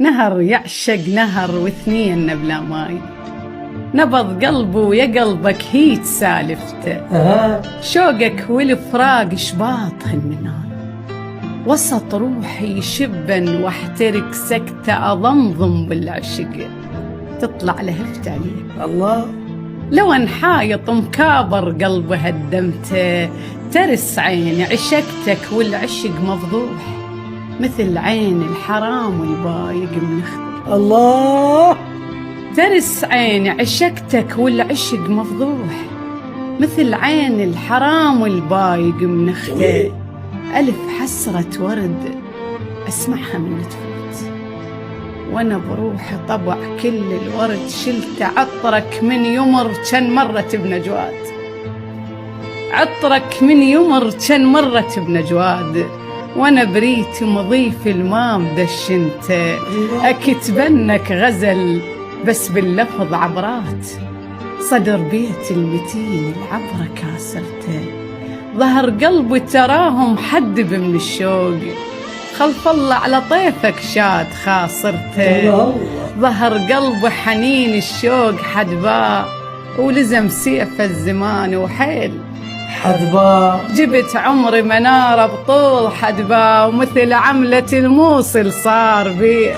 نهر يعشق نهر واثنين بلا ماي، نبض قلبه ويا قلبك هيج سالفته، شوقك والفراق شباط هالمناي، وسط روحي شبا واحترق سكتة أضمضم بالعشق، تطلع لهفت عليك الله. لو انحايط مكابر قلبي هدمته، ترس عيني عشقتك والعشق مفضوح، مثل عين الحرام والبايق منخدر. الله. ترس عيني عشقتك والعشق مفضوح، مثل عين الحرام والبايق منخدر. ألف حسرة ورد أسمعها من تفوت، وأنا بروحي طبع كل الورد شلت عطرك من يمر كان مرت بنجواد، عطرك من يمر كان مرت بنجواد، وأنا بريت مضيف المام دشنت، أكتبنك غزل بس باللفظ عبرات، صدر بيت المتين العبرة كاسرته، ظهر قلبي تراهم حدب من الشوق، خلف الله على طيفك شاد خاصرته، ظهر قلبي حنين الشوق حدباء، ولزم سيف الزمان وحيل حدباء، جبت عمري منارة بطول حدباء، ومثل عملة الموصل صار بيه